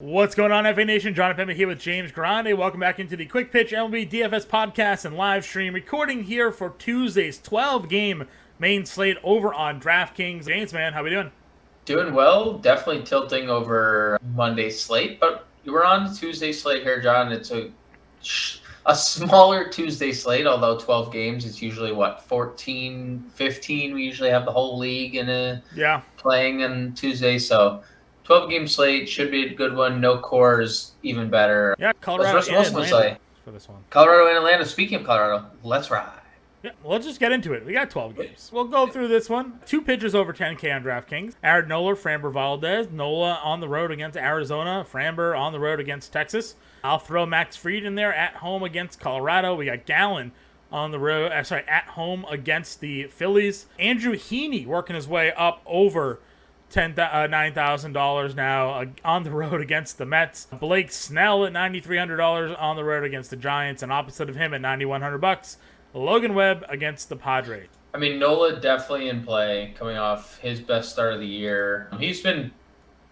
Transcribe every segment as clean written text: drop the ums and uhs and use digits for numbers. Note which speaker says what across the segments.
Speaker 1: What's going on, FA Nation? Jon Impemba here with James Grande. Welcome back into the Quick Pitch MLB DFS podcast and live stream. Recording here for Tuesday's 12-game main slate over on DraftKings. James, man, how we doing?
Speaker 2: Doing well. Definitely tilting over Monday's slate, but we're on Tuesday slate here, John. It's a smaller Tuesday slate, although 12 games, it's usually, 14, 15? We usually have the whole league playing on Tuesday, so 12-game slate should be a good one. No cores, even better.
Speaker 1: Yeah, Colorado and Atlanta for this one.
Speaker 2: Colorado and Atlanta. Speaking of Colorado, let's ride.
Speaker 1: Yeah, well, let's just get into it. We got 12 games. We'll go through this one. Two pitchers over 10K on DraftKings. Aaron Nola, Framber Valdez. Nola on the road against Arizona. Framber on the road against Texas. I'll throw Max Fried in there at home against Colorado. We got Gallen on the road, at home against the Phillies. Andrew Heaney working his way up over $9,000 now on the road against the Mets. Blake Snell at $9,300 on the road against the Giants, and opposite of him at $9,100, Logan Webb against the Padres.
Speaker 2: I mean, Nola definitely in play, coming off his best start of the year. He's been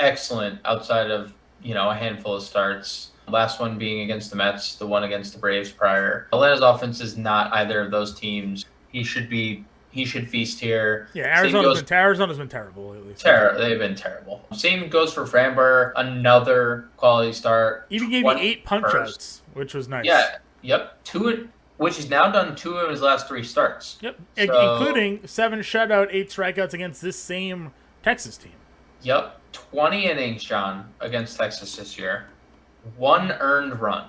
Speaker 2: excellent outside of, a handful of starts. Last one being against the Mets, the one against the Braves prior. Atlanta's offense is not either of those teams. He should feast here.
Speaker 1: Yeah, Arizona's been terrible lately.
Speaker 2: They've been terrible. Same goes for Framber. Another quality start.
Speaker 1: Even gave you 8 punch-outs, which was nice.
Speaker 2: Yeah, yep. Which he's now done 2 of his last 3 starts.
Speaker 1: Yep, including 7 shutout, 8 strikeouts against this same Texas team.
Speaker 2: Yep, 20 innings, John, against Texas this year. 1 earned run.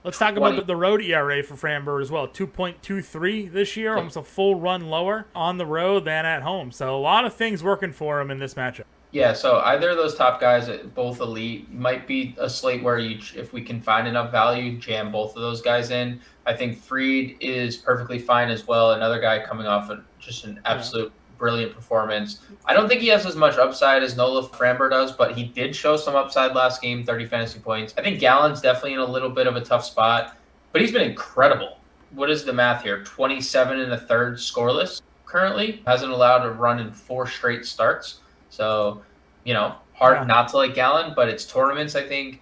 Speaker 1: Let's talk about the road ERA for Framber as well. 2.23 this year, almost a full run lower on the road than at home. So a lot of things working for him in this matchup.
Speaker 2: Yeah, so either of those top guys, both elite, might be a slate where if we can find enough value, jam both of those guys in. I think Fried is perfectly fine as well. Another guy coming off of just an absolute brilliant performance. I don't think he has as much upside as Nola Framber does, but he did show some upside last game, 30 fantasy points. I think Gallen's definitely in a little bit of a tough spot, but he's been incredible. What is the math here? 27 1/3 scoreless currently. Hasn't allowed a run in 4 straight starts. So, hard not to like Gallen, but it's tournaments, I think.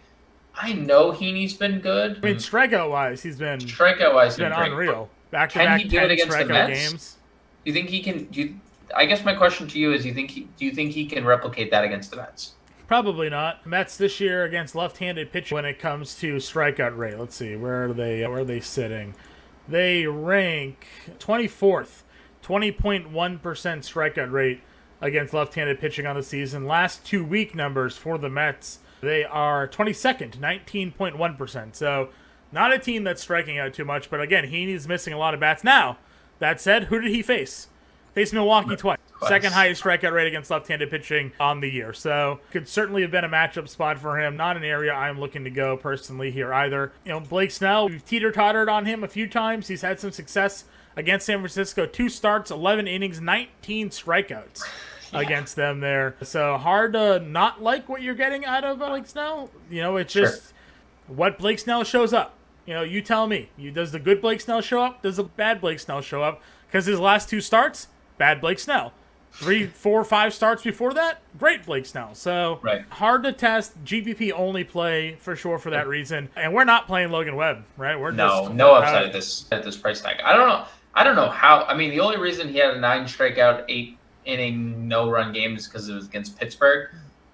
Speaker 2: I know Heaney's been good.
Speaker 1: I mean, strikeout-wise, he's been unreal.
Speaker 2: Back-to-back 10
Speaker 1: against strikeout the Mets?
Speaker 2: Games. Do you think he can? I guess my question to you is: do you think he can replicate that against the Mets?
Speaker 1: Probably not. Mets this year against left-handed pitching when it comes to strikeout rate. Let's see, where are they sitting? They rank 24th, 20.1% strikeout rate against left-handed pitching on the season. Last 2 week numbers for the Mets, they are 22nd, 19.1%. So not a team that's striking out too much, but again, Heaney's missing a lot of bats. Now, that said, who did he face? Faced Milwaukee twice. Second highest strikeout rate against left-handed pitching on the year. So could certainly have been a matchup spot for him. Not an area I'm looking to go personally here either. Blake Snell, we've teeter-tottered on him a few times. He's had some success against San Francisco. 2 starts, 11 innings, 19 strikeouts against them there. So hard to not like what you're getting out of Blake Snell. It's just what Blake Snell shows up. You tell me. Does the good Blake Snell show up? Does the bad Blake Snell show up? Because his last 2 starts, bad Blake Snell. 3, 4, 5 starts before that, great Blake Snell. So hard to test. GPP only play for sure for that reason. And we're not playing Logan Webb, right? We're
Speaker 2: no upside at this price tag. I don't know how. I mean, the only reason he had a 9 strikeout, 8 inning no run game is because it was against Pittsburgh.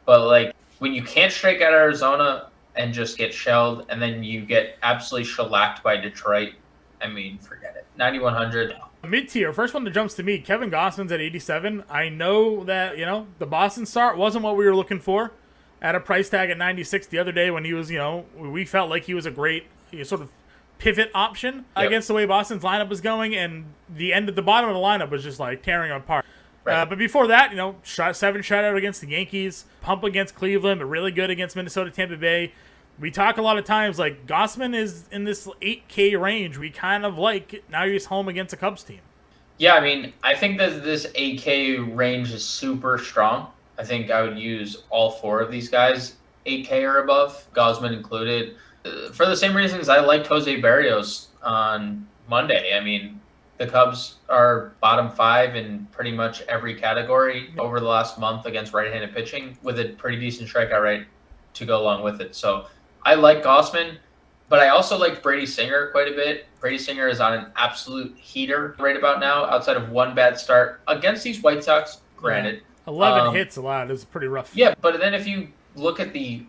Speaker 2: But when you can't strike out Arizona and just get shelled, and then you get absolutely shellacked by Detroit, I mean, forget it. 9,100.
Speaker 1: Mid-tier, first one that jumps to me, Kevin Gausman's at 87. I know that, the Boston start wasn't what we were looking for at a price tag at 96 the other day when he was, we felt like he was a great sort of pivot option against the way Boston's lineup was going, and the bottom of the lineup was just tearing apart. But before that, 7 shutout against the Yankees, pump against Cleveland, but really good against Minnesota, Tampa Bay. We talk a lot of times, Gausman is in this 8K range. We kind of now he's home against a Cubs team.
Speaker 2: Yeah, I mean, I think that this 8K range is super strong. I think I would use all 4 of these guys, 8K or above, Gausman included. For the same reasons I liked Jose Barrios on Monday. I mean, the Cubs are bottom 5 in pretty much every category over the last month against right-handed pitching with a pretty decent strikeout rate. to go along with it. So I like Gossman, but I also like Brady Singer quite a bit. Brady Singer is on an absolute heater right about now, outside of one bad start against these White Sox, granted.
Speaker 1: Yeah. 11 hits allowed is pretty rough.
Speaker 2: Yeah, but then if you look at the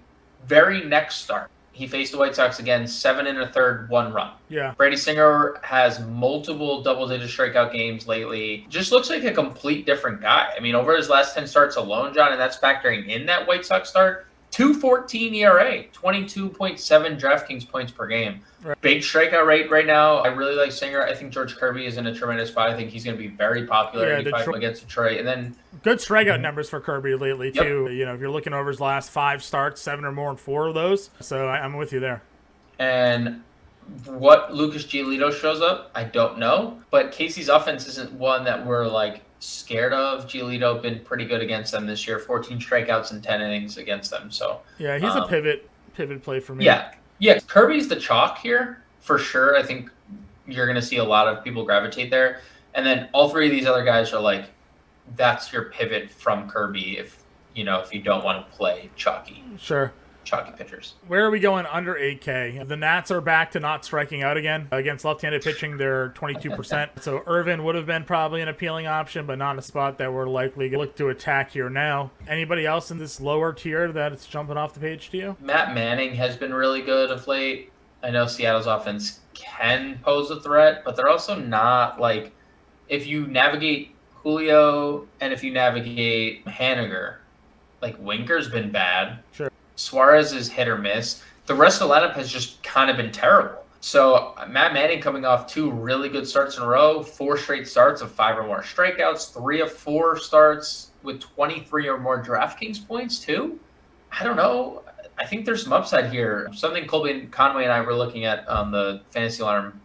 Speaker 2: very next start, he faced the White Sox again, 7 1/3, 1 run.
Speaker 1: Yeah.
Speaker 2: Brady Singer has multiple double-digit strikeout games lately. Just looks like a complete different guy. I mean, over his last 10 starts alone, John, and that's factoring in that White Sox start, 2.14 ERA, 22.7 DraftKings points per game. Right. Big strikeout rate right now. I really like Singer. I think George Kirby is in a tremendous spot. I think he's going to be very popular against Detroit. And then
Speaker 1: good strikeout numbers for Kirby lately too. You know, if you're looking over his last 5 starts, 7 or more in 4 of those. So I'm with you there.
Speaker 2: And what Lucas Giolito shows up, I don't know. But Casey's offense isn't one that we're like scared of. Giolito been pretty good against them this year. 14 strikeouts in 10 innings against them. So
Speaker 1: yeah, he's a pivot play for me.
Speaker 2: Yeah, Kirby's the chalk here for sure. I think you're going to see a lot of people gravitate there. And then all 3 of these other guys are like, that's your pivot from Kirby if you don't want to play chalky pitchers.
Speaker 1: Where are we going under 8K? The Nats are back to not striking out again. Against left-handed pitching, they're 22%. So Irvin would have been probably an appealing option, but not a spot that we're likely to look to attack here now. Anybody else in this lower tier that it's jumping off the page to you?
Speaker 2: Matt Manning has been really good of late. I know Seattle's offense can pose a threat, but they're also not like, if you navigate Julio and if you navigate Haniger, like Winker's been bad.
Speaker 1: Sure.
Speaker 2: Suarez is hit or miss. The rest of the lineup has just kind of been terrible. So Matt Manning coming off 2 really good starts in a row, 4 straight starts of 5 or more strikeouts, 3 of 4 starts with 23 or more DraftKings points too. I don't know. I think there's some upside here. Something Colby Conway and I were looking at on the Fantasy Alarm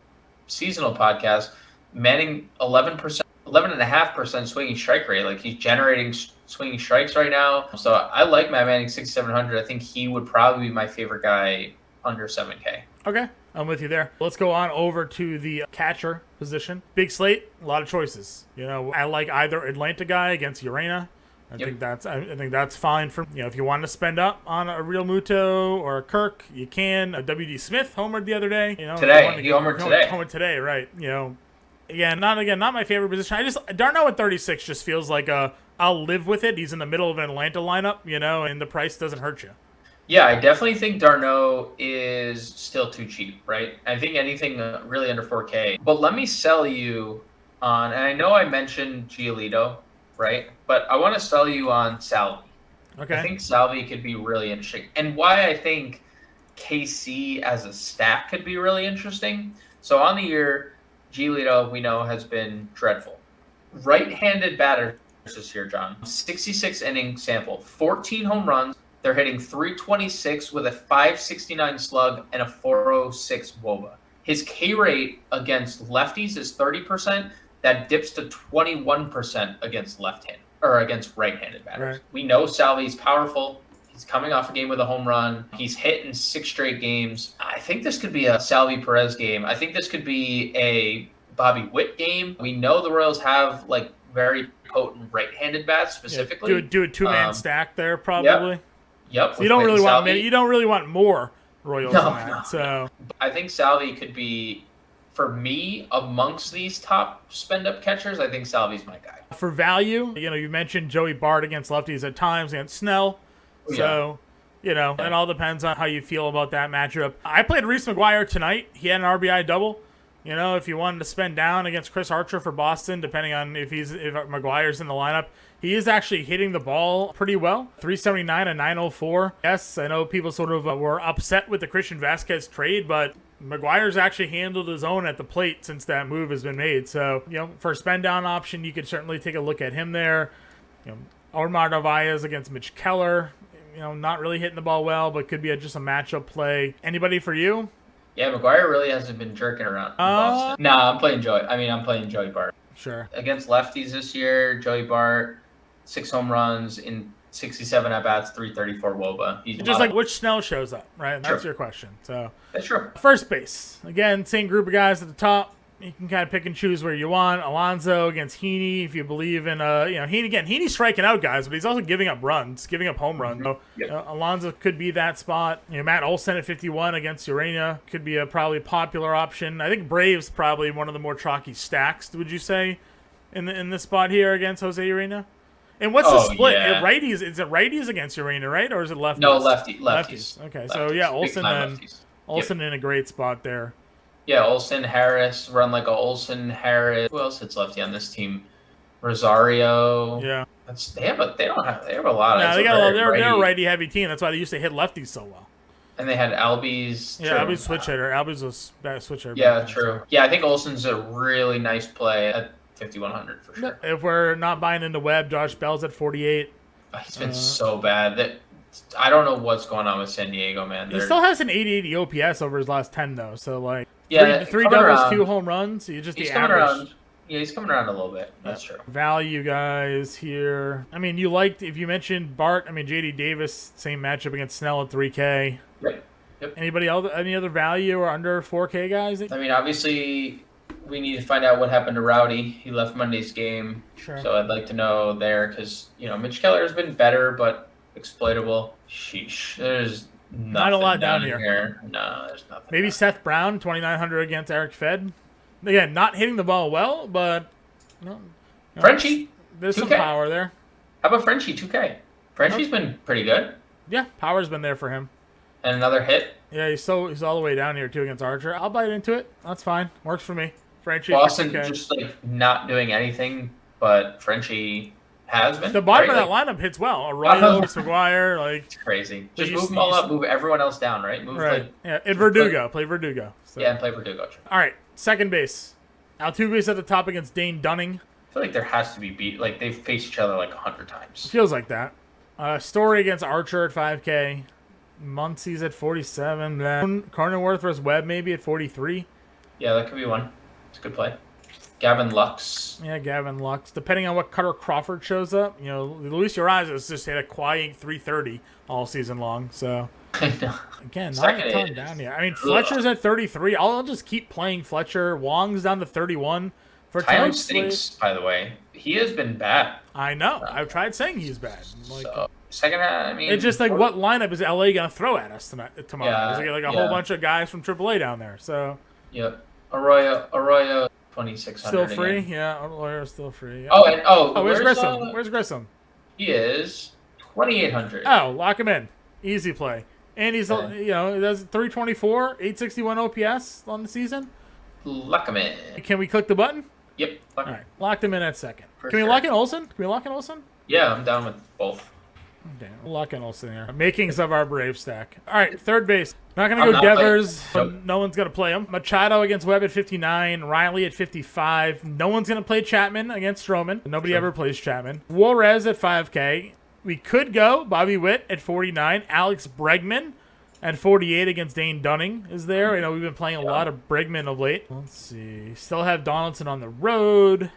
Speaker 2: seasonal podcast. Manning 11.5% swinging strike rate. Like he's generating swinging strikes right now. So I like Matt Manning 6,700. I think he would probably be my favorite guy under 7K.
Speaker 1: Okay, I'm with you there. Let's go on over to the catcher position. Big slate, a lot of choices. You know, I like either Atlanta guy against Urena. I think that's fine for, if you want to spend up on a Real Muto or a Kirk, you can. A WD Smith homered the other day.
Speaker 2: He homered
Speaker 1: today, right? Again, not my favorite position. Darno at 36 just feels like I'll live with it. He's in the middle of an Atlanta lineup, and the price doesn't hurt you.
Speaker 2: Yeah, I definitely think Darno is still too cheap, right? I think anything really under 4K. But let me sell you on, and I know I mentioned Giolito, right? But I want to sell you on Salvi.
Speaker 1: Okay.
Speaker 2: I think Salvi could be really interesting. And why I think KC as a stack could be really interesting. So on the year, Giolito, we know, has been dreadful. Right-handed batter this year, John. 66 inning sample, 14 home runs. They're hitting 326 with a 569 slug and a 406 WOBA. His K rate against lefties is 30%. That dips to 21% against against right-handed batters. Right. We know Salvi's powerful. He's coming off a game with a home run. He's hit in 6 straight games. I think this could be a Salvi Perez game. I think this could be a Bobby Witt game. We know the Royals have like very potent right-handed bats specifically.
Speaker 1: Yeah, do a 2-man stack there probably.
Speaker 2: Yep.
Speaker 1: So you don't really want more Royals than that. No. So
Speaker 2: I think Salvi could be, for me, amongst these top spend-up catchers, I think Salvi's my guy.
Speaker 1: For value, you mentioned Joey Bart against lefties at times, against Snell. So, it all depends on how you feel about that matchup. I played Reese McGuire tonight. He had an RBI double. If you wanted to spend down against Chris Archer for Boston, depending on if McGuire's in the lineup, he is actually hitting the ball pretty well. 379 and 904. Yes, I know people sort of were upset with the Christian Vasquez trade, but McGuire's actually handled his own at the plate since that move has been made. So, for a spend down option, you could certainly take a look at him there. Omar Narvaez against Mitch Keller. Not really hitting the ball well, but could be just a matchup play. Anybody for you?
Speaker 2: Yeah, McGuire really hasn't been jerking around in Boston. I'm playing Joey Bart.
Speaker 1: Sure.
Speaker 2: Against lefties this year, Joey Bart, 6 home runs in 67 at-bats, 334 WOBA.
Speaker 1: He's just like which Snell shows up, right? That's your question. So
Speaker 2: that's true.
Speaker 1: First base. Again, same group of guys at the top. You can kind of pick and choose where you want. Alonso against Heaney, if you believe in, Heaney's striking out guys, but he's also giving up runs, giving up home runs. So, Alonso could be that spot. Matt Olson at 51 against Urena could be a probably popular option. I think Braves probably one of the more chalky stacks, would you say, in this spot here against Jose Urena? And what's the split?
Speaker 2: Yeah.
Speaker 1: Righties? Is it righties against Urena, right? Or is it lefties?
Speaker 2: No, lefties.
Speaker 1: Okay,
Speaker 2: lefties.
Speaker 1: so yeah, Olson then.
Speaker 2: Lefties.
Speaker 1: Olson in a great spot there.
Speaker 2: Yeah, Olson, Harris, run like a Olson, Harris. Who else hits lefty on this team? Rosario.
Speaker 1: Yeah.
Speaker 2: They have a lot of.
Speaker 1: Yeah, they're a righty heavy team. That's why they used to hit lefties so well.
Speaker 2: And they had Albies.
Speaker 1: Yeah, Albies switch hitter. Albies was better switch hitter.
Speaker 2: Yeah, true. Yeah, I think Olson's a really nice play at 5,100 for sure.
Speaker 1: If we're not buying into Webb, Josh Bell's at 48.
Speaker 2: He's been so bad that I don't know what's going on with San Diego, man.
Speaker 1: He still has an 80 OPS over his last 10 though. So like three doubles,
Speaker 2: around.
Speaker 1: 2 home runs. So you just
Speaker 2: he's
Speaker 1: the
Speaker 2: coming
Speaker 1: average.
Speaker 2: around. Yeah, he's coming around a little bit. That's true.
Speaker 1: Value guys here. I mean, if you mentioned Bart. I mean, JD Davis, same matchup against Snell at 3K.
Speaker 2: Yep.
Speaker 1: Anybody else? Any other value or under 4K guys?
Speaker 2: I mean, obviously, we need to find out what happened to Rowdy. He left Monday's game.
Speaker 1: Sure.
Speaker 2: So I'd like to know there because, Mitch Keller has been better, but exploitable. Sheesh. There's
Speaker 1: not a lot down here.
Speaker 2: No, there's nothing.
Speaker 1: Maybe Seth Brown, 2,900 against Eric Fed. Again, not hitting the ball well, but
Speaker 2: Frenchie.
Speaker 1: There's
Speaker 2: 2K.
Speaker 1: some power there.
Speaker 2: How about Frenchie, 2K? Frenchie's been pretty good.
Speaker 1: Yeah, power's been there for him.
Speaker 2: And another hit.
Speaker 1: Yeah, he's all the way down here too against Archer. I'll bite into it. That's fine. Works for me. Frenchie.
Speaker 2: Boston just not doing anything, but Frenchie has been.
Speaker 1: The bottom of that lineup hits well. Arroyo, McGuire,
Speaker 2: it's crazy. Just move them all up. Move everyone else down, right?
Speaker 1: Right. And Verdugo. Play Verdugo. So.
Speaker 2: Yeah, and play Verdugo.
Speaker 1: All right. Second base. Altuve's at the top against Dane Dunning.
Speaker 2: I feel like there has to be beat. Like they've faced each other 100 times.
Speaker 1: Feels like that. Story against Archer at 5K. Muncie's at 47. Then Cronenworth versus Webb maybe at 43.
Speaker 2: Yeah, that could be one. It's a good play. Gavin Lux.
Speaker 1: Yeah, Gavin Lux. Depending on what Cutter Crawford shows up, Luis Urias has just hit a quiet 330 all season long. So again, not a ton down here. I mean, Fletcher's at 33. I'll just keep playing Fletcher. Wong's down to 31 for
Speaker 2: Tyone stinks, by the way. He has been bad.
Speaker 1: I know. I've tried saying he's bad.
Speaker 2: Second half, I mean,
Speaker 1: it's just what lineup is LA gonna throw at us tomorrow?
Speaker 2: Yeah,
Speaker 1: Is it a whole bunch of guys from AAA down there? So.
Speaker 2: Yep. Arroyo, 2,600.
Speaker 1: Still free?
Speaker 2: Again.
Speaker 1: Yeah, Arroyo's still free.
Speaker 2: Yeah.
Speaker 1: Where's Grissom? Where's Grissom?
Speaker 2: He is 2,800.
Speaker 1: Oh, lock him in. Easy play. And he's, he does 324, 861 OPS on the season.
Speaker 2: Lock him in.
Speaker 1: Can we click the button?
Speaker 2: Yep.
Speaker 1: All right. Locked him in at second. Can we lock in Olsen?
Speaker 2: Yeah, I'm down with both.
Speaker 1: Okay, we'll lock in Olsen here. Makings of our Brave stack. All right, third base. Not going to go Devers. No one's going to play him. Machado against Webb at 59. Riley at 55. No one's going to play Chapman against Stroman. Nobody ever plays Chapman. Juarez at 5K. We could go Bobby Witt at 49. Alex Bregman at 48 against Dane Dunning is there. We've been playing a lot of Bregman of late. Let's see. Still have Donaldson on the road.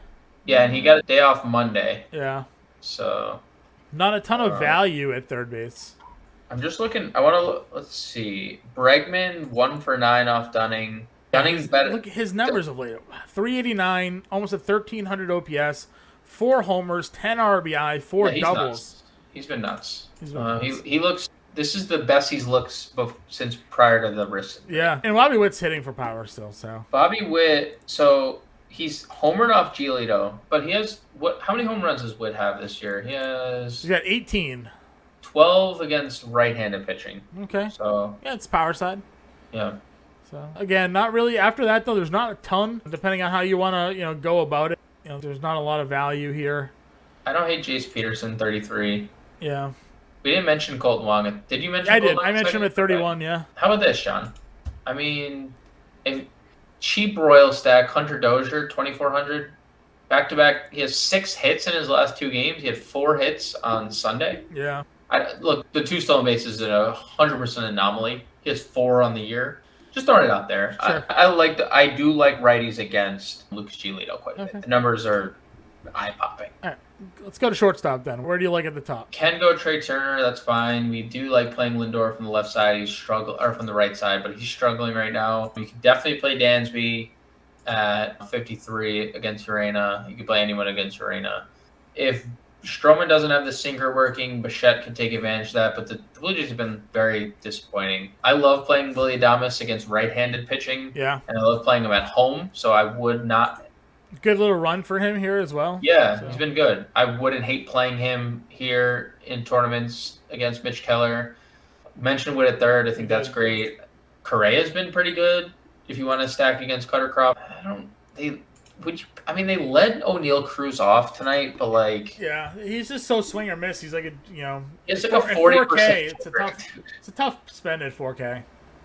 Speaker 2: Yeah, and he got a day off Monday.
Speaker 1: Yeah.
Speaker 2: So...
Speaker 1: Not a ton of value at third base.
Speaker 2: I'm just looking. I want to let's see. Bregman 1 for 9 off Dunning. Dunning's better.
Speaker 1: Look at his numbers of late. 389, almost a 1,300 OPS, 4 homers, 10 RBI, 4 doubles.
Speaker 2: Nuts. He's been nuts. He looks. This is the best he's looked since prior to the wrist.
Speaker 1: Yeah, and Bobby Witt's hitting for power still. So
Speaker 2: Bobby Witt. So he's homered off Giolito, but he has how many home runs does Witt have this year? He's
Speaker 1: got 18.
Speaker 2: 12 against right-handed pitching.
Speaker 1: Okay.
Speaker 2: So
Speaker 1: yeah, it's power side.
Speaker 2: Yeah.
Speaker 1: So again, not really. After that though, there's not a ton. Depending on how you want to go about it, there's not a lot of value here.
Speaker 2: I don't hate Jace Peterson, 33.
Speaker 1: Yeah.
Speaker 2: We didn't mention Colton Wong. Did you mention?
Speaker 1: I did. I mentioned him at 31. Okay. Yeah.
Speaker 2: How about this, Sean? I mean, if cheap Royal stack, Hunter Dozier, 2,400. Back-to-back, he has 6 hits in his last 2 games. He had 4 hits on Sunday.
Speaker 1: Yeah.
Speaker 2: Look, the 2 stolen bases is a 100% anomaly. He has 4 on the year. Just throwing it out there. Sure. I do like righties against Lucas Giolito quite a bit. The numbers are eye-popping.
Speaker 1: All right. Let's go to shortstop then. Where do you like at the top?
Speaker 2: Can go Trey Turner. That's fine. We do like playing Lindor from the left side. Or from the right side, but he's struggling right now. We can definitely play Dansby. at 53 against Urena. You could play anyone against Urena. If Stroman doesn't have the sinker working, Bichette can take advantage of that, but the Blue Jays have been very disappointing. I love playing Willie Adames against right-handed pitching,
Speaker 1: Yeah.
Speaker 2: and I love playing him at home, so I would not.
Speaker 1: Good little run for him here as well.
Speaker 2: Yeah,
Speaker 1: So.
Speaker 2: he's been good. I wouldn't hate playing him here in tournaments against Mitch Keller. Mentioned Wood at third. I think that's great. Correa's been pretty good if you want to stack against Cuttercroft. They led O'Neal Cruz off tonight, but like,
Speaker 1: yeah, he's just so swing or miss. He's like
Speaker 2: it's like a 40%.
Speaker 1: It's a tough spend at 4K.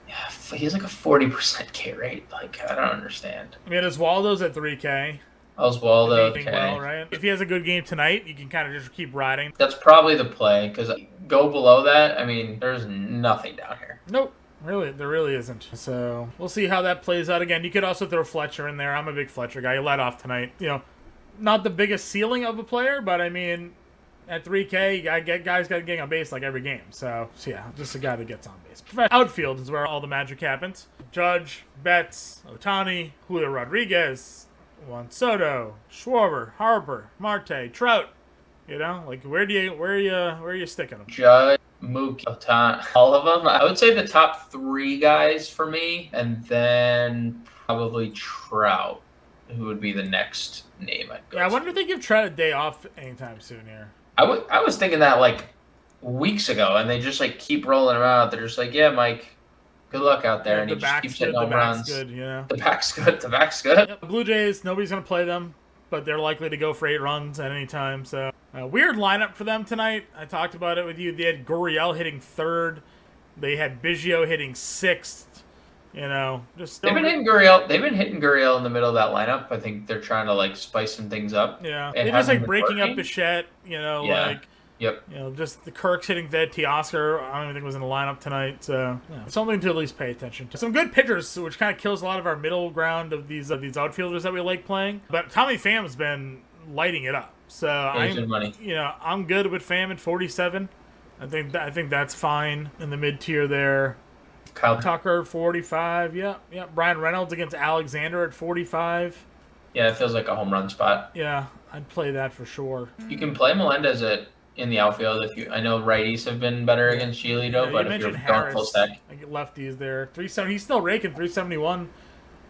Speaker 2: Yeah, he has like a 40% K rate. Like, I don't understand.
Speaker 1: I mean, Oswaldo's at 3K.
Speaker 2: Oswaldo,
Speaker 1: okay. Well, right? If he has a good game tonight, you can kind of just keep riding.
Speaker 2: That's probably the play, because go below that, I mean, there's nothing down here.
Speaker 1: Nope. Really, there really isn't. So we'll see how that plays out. Again, you could also throw Fletcher in there. I'm a big Fletcher guy. He led off tonight. Not the biggest ceiling of a player, but I mean, at 3K, guys got to get on base like every game. So yeah, just a guy that gets on base. Outfield is where all the magic happens. Judge, Betts, Ohtani, Julio Rodriguez, Juan Soto, Schwarber, Harper, Marte, Trout. Where are you sticking them?
Speaker 2: Judge, Mookie, Ohtani, all of them. I would say the top 3 guys for me, and then probably Trout, who would be the next name I'd go
Speaker 1: I wonder if they give Trout a day off anytime soon here.
Speaker 2: I was thinking that like weeks ago, and they just like keep rolling him out. They're just like, yeah, Mike, good luck out there, and he just keeps hitting home runs.
Speaker 1: Good,
Speaker 2: The back's good. The back's good.
Speaker 1: Yep. The Blue Jays, nobody's gonna play them, but they're likely to go for 8 runs at any time. So weird lineup for them tonight. I talked about it with you. They had Gurriel hitting 3rd. They had Biggio hitting 6th. They've
Speaker 2: been hitting Gurriel in the middle of that lineup. I think they're trying to like spice some things up.
Speaker 1: Yeah, they're just like breaking up Bichette.
Speaker 2: Yep.
Speaker 1: Just the Kirk's hitting Ved Teoscar. I don't even think was in the lineup tonight. So something to at least pay attention to. Some good pitchers, which kind of kills a lot of our middle ground of these outfielders that we like playing. But Tommy Pham's been lighting it up. So I'm good with Pham at 47. I think that's fine in the mid tier there.
Speaker 2: Kyle
Speaker 1: Tucker 45. Yeah. Brian Reynolds against Alexander at 45.
Speaker 2: Yeah, it feels like a home run spot.
Speaker 1: Yeah, I'd play that for sure.
Speaker 2: You can play Melendez in the outfield I know righties have been better against Giolito, but if you're going full stack,
Speaker 1: lefties there. 370. He's still raking 371,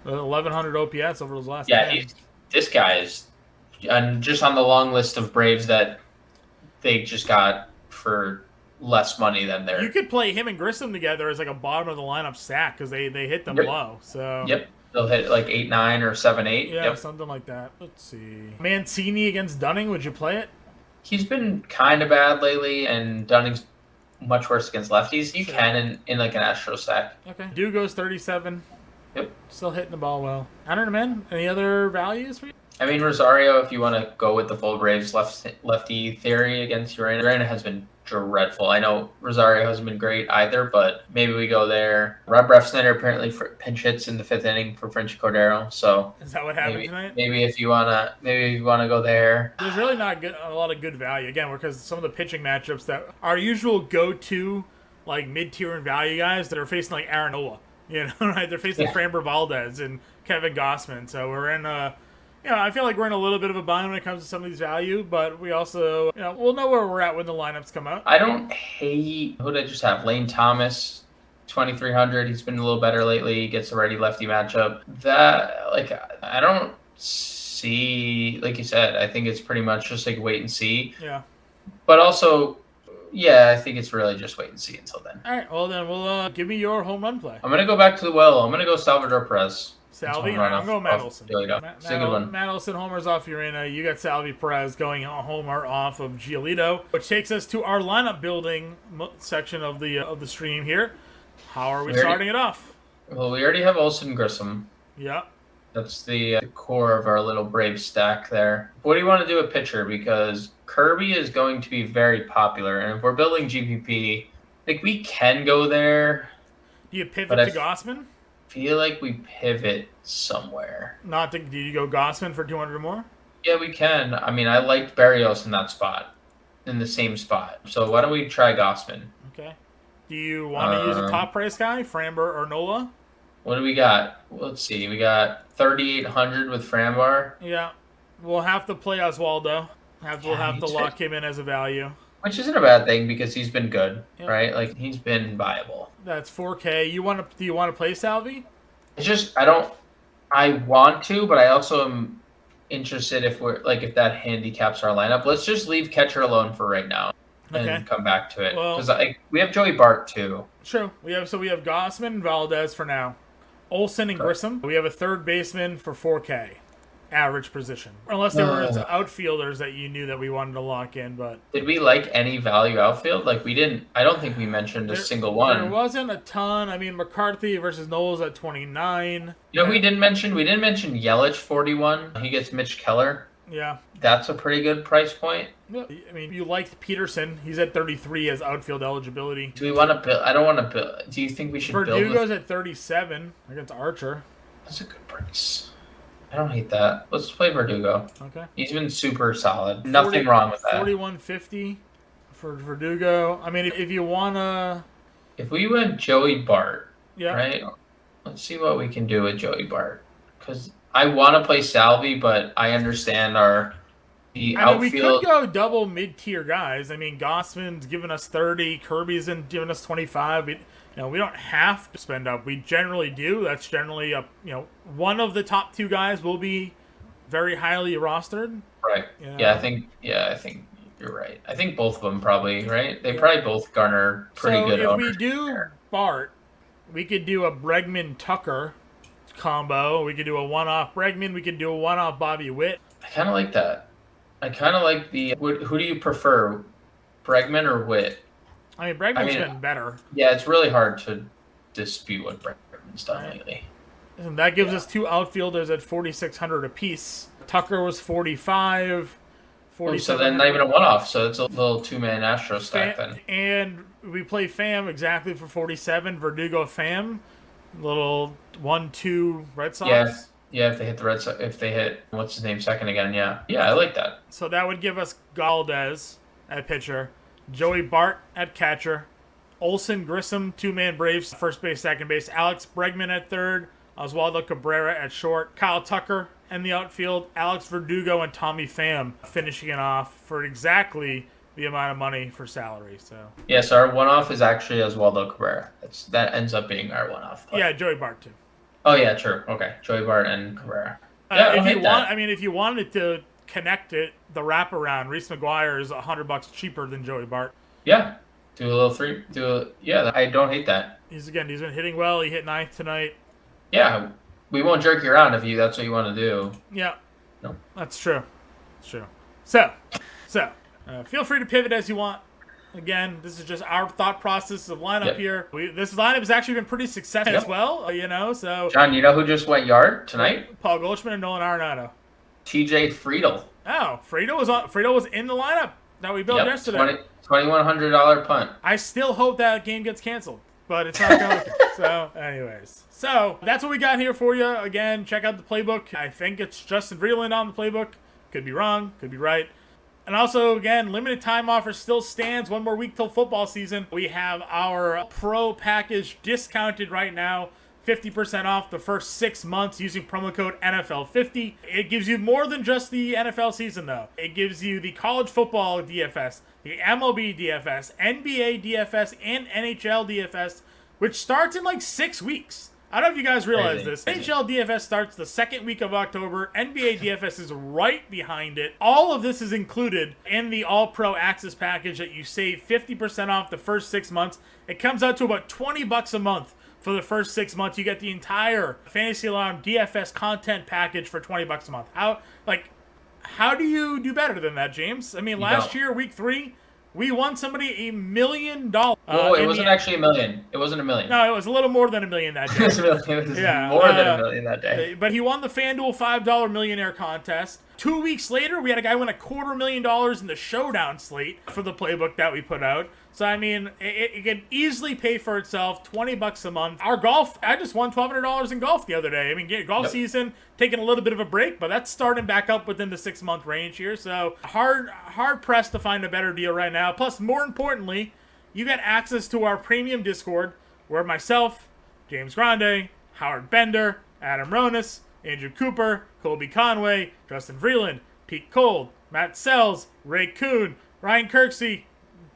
Speaker 1: 1100 OPS over those last.
Speaker 2: Yeah, this guy is, and just on the long list of Braves that they just got for less money than they're.
Speaker 1: You could play him and Grissom together as like a bottom of the lineup stack because they hit them low. So
Speaker 2: they'll hit like 8-9 or 7-8.
Speaker 1: Yeah, something like that. Let's see. Mancini against Dunning. Would you play it?
Speaker 2: He's been kind of bad lately, and Dunning's much worse against lefties. You can in like an Astro stack.
Speaker 1: Okay. Dugo's 37.
Speaker 2: Yep.
Speaker 1: Still hitting the ball well. I don't know, man. Any other values for you?
Speaker 2: I mean, Rosario, if you want to go with the full Braves lefty theory against Urena. Urena has been dreadful. I know Rosario hasn't been great either, but maybe we go there. Rob Refsnyder apparently pinch hits in the 5th inning for French Cordero. So
Speaker 1: is that what happened tonight?
Speaker 2: Maybe if you wanna go there.
Speaker 1: There's really not a lot of good value again because some of the pitching matchups that our usual go-to like mid-tier and value guys that are facing like Aaron Nola, right? They're facing Framber Valdez and Kevin Gossman. So we're in I feel like we're in a little bit of a bind when it comes to some of these value, but we also, we'll know where we're at when the lineups come out.
Speaker 2: I don't hate, who did I just have? Lane Thomas, 2,300. He's been a little better lately. He gets a righty-lefty matchup. I don't see, like you said, I think it's pretty much just like wait and see.
Speaker 1: Yeah.
Speaker 2: But also, I think it's really just wait and see until then.
Speaker 1: All right, well then, we'll give me your home run play.
Speaker 2: I'm going to go back to the well. I'm going to go Salvador Perez.
Speaker 1: Salvi, I'm going Madelson.
Speaker 2: Madelson
Speaker 1: homers off Urena. You got Salvi Perez going a homer off of Giolito, which takes us to our lineup building section of the stream here. How are we starting it off?
Speaker 2: Well, we already have Olsen Grissom.
Speaker 1: Yeah.
Speaker 2: That's the core of our little Brave stack there. What do you want to do with pitcher? Because Kirby is going to be very popular, and if we're building GPP, we can go there.
Speaker 1: Do you pivot to Gossman?
Speaker 2: Feel like we pivot somewhere.
Speaker 1: Do you go Gossman for 200 or more?
Speaker 2: Yeah, we can. I mean, I liked Barrios in that spot, in the same spot. So why don't we try Gossman?
Speaker 1: Okay. Do you want to use a top price guy, Framber or Nola?
Speaker 2: What do we got? Let's see. We got 3,800 with Frambar.
Speaker 1: Yeah, we'll have to play Oswaldo. We'll have to
Speaker 2: he's
Speaker 1: lock him in as a value.
Speaker 2: Which isn't a bad thing because he's been good,
Speaker 1: Yep.
Speaker 2: right? Like he's been viable.
Speaker 1: That's 4K. Do you want to play Salvi?
Speaker 2: It's just I want to, but I also am interested if that handicaps our lineup. Let's just leave catcher alone for right now and come back to it because we have Joey Bart too.
Speaker 1: Sure. We have Gossman and Valdez for now. Olsen and Grissom. We have a third baseman for 4K. Average position. Unless there were outfielders that you knew that we wanted to lock in, but...
Speaker 2: Did we like any value outfield? Like, we didn't... I don't think we mentioned a single one.
Speaker 1: There wasn't a ton. I mean, McCarthy versus Knowles at 29.
Speaker 2: You know who we didn't mention? We didn't mention Yelich, 41. He gets Mitch Keller.
Speaker 1: Yeah.
Speaker 2: That's a pretty good price point.
Speaker 1: I mean, you liked Peterson. He's at 33 as outfield eligibility.
Speaker 2: Do we want to build... I don't want to build... Do you think we should build...
Speaker 1: Verdugo's at 37 against Archer.
Speaker 2: That's a good price. I don't hate that. Let's play Verdugo.
Speaker 1: Okay.
Speaker 2: He's been super solid. Nothing wrong with that.
Speaker 1: 4150 for Verdugo. I mean, if you wanna...
Speaker 2: If we went Joey Bart,
Speaker 1: yeah.
Speaker 2: Right? Let's see what we can do with Joey Bart. Because I want to play Salvi, but I understand the outfield.
Speaker 1: We could go double mid-tier guys. I mean, Gossman's giving us 30. Kirby's giving us 25. We don't have to spend up. We generally do. That's generally one of the top two guys will be very highly rostered.
Speaker 2: Right. Yeah, I think you're right. I think both of them probably, right? They probably both garner pretty good owners.
Speaker 1: If we do Bart, we could do a Bregman Tucker combo. We could do a one-off Bregman. We could do a one-off Bobby Witt.
Speaker 2: I kind of like that. I kind of like who do you prefer, Bregman or Witt?
Speaker 1: I mean, Bregman's been better.
Speaker 2: Yeah, it's really hard to dispute what Bregman's done lately.
Speaker 1: And that gives us two outfielders at 4,600 apiece. Tucker was 45.
Speaker 2: So then not even a one-off, so it's a little two-man Astro stack then.
Speaker 1: And we play Pham exactly for 47. Verdugo Pham, little 1-2 Red Sox.
Speaker 2: Yeah, if they hit the Red Sox, if they hit, what's his name, second again, yeah. Yeah, I like that.
Speaker 1: So that would give us Valdez at pitcher. Joey Bart at catcher, Olsen, Grissom, two-man Braves, first base, second base, Alex Bregman at third, Oswaldo Cabrera at short, Kyle Tucker in the outfield, Alex Verdugo and Tommy Pham finishing it off for exactly the amount of money for salary. So
Speaker 2: our one-off is actually Oswaldo Cabrera. That ends up being our one-off.
Speaker 1: Yeah, Joey Bart too.
Speaker 2: Oh yeah, true. Okay, Joey Bart and Cabrera.
Speaker 1: If you wanted to connect it, the wraparound, Reese McGuire is $100 cheaper than Joey Bart.
Speaker 2: Yeah, do a little three. I don't hate that.
Speaker 1: He's been hitting well. He hit 9th tonight.
Speaker 2: Yeah, we won't jerk you around if that's what you want to do.
Speaker 1: Yeah,
Speaker 2: no,
Speaker 1: that's true. It's true. So, feel free to pivot as you want. Again, this is just our thought process of lineup here. This lineup has actually been pretty successful as well. So
Speaker 2: John, you know who just went yard tonight?
Speaker 1: Paul Goldschmidt and Nolan Arenado.
Speaker 2: TJ Friedl.
Speaker 1: Oh, Friedl was in the lineup that we built yesterday.
Speaker 2: $2,100 punt.
Speaker 1: I still hope that game gets canceled, but it's not going to. So, anyways. So, that's what we got here for you. Again, check out the playbook. I think it's Justin Vreeland on the playbook. Could be wrong. Could be right. And also, again, limited time offer still stands. One more week till football season. We have our pro package discounted right now. 50% off the first 6 months using promo code NFL50. It gives you more than just the NFL season, though. It gives you the college football DFS, the MLB DFS, NBA DFS, and NHL DFS, which starts in like 6 weeks. I don't know if you guys realize this. NHL DFS starts the second week of October. NBA DFS is right behind it. All of this is included in the All-Pro Access package that you save 50% off the first 6 months. It comes out to about $20 a month. For the first 6 months, you get the entire Fantasy Alarm DFS content package for $20 a month. How do you do better than that, James? I mean, last year, week 3, we won somebody $1 million.
Speaker 2: Oh, it wasn't actually $1 million. It wasn't $1 million.
Speaker 1: No, it was a little more than $1 million that day.
Speaker 2: It was more than $1 million that day.
Speaker 1: But he won the FanDuel $5 Millionaire contest. 2 weeks later, we had a guy win $250,000 in the Showdown slate for the playbook that we put out. So, I mean, it can easily pay for itself, $20 a month. Our golf, I just won $1,200 in golf the other day. I mean, golf season, taking a little bit of a break, but that's starting back up within the 6 month range here. So, hard pressed to find a better deal right now. Plus, more importantly, you get access to our premium Discord where myself, James Grande, Howard Bender, Adam Ronis, Andrew Cooper, Colby Conway, Justin Vreeland, Pete Cole, Matt Sells, Ray Kuhn, Ryan Kirksey,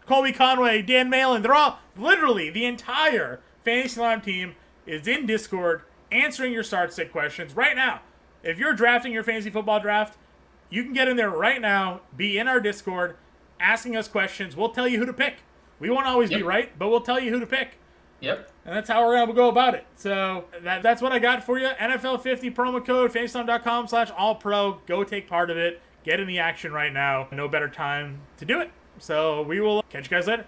Speaker 1: Colby Conway, Dan Malin. They're all, literally, the entire Fantasy Lineup team is in Discord answering your start sit questions right now. If you're drafting your fantasy football draft, you can get in there right now, be in our Discord, asking us questions. We'll tell you who to pick. We won't always be right, but we'll tell you who to pick.
Speaker 2: Yep.
Speaker 1: And that's how we're going to go about it. So that's what I got for you. NFL 50 promo code, fantasylineup.com/allpro. Go take part of it. Get in the action right now. No better time to do it. So we will catch you guys later.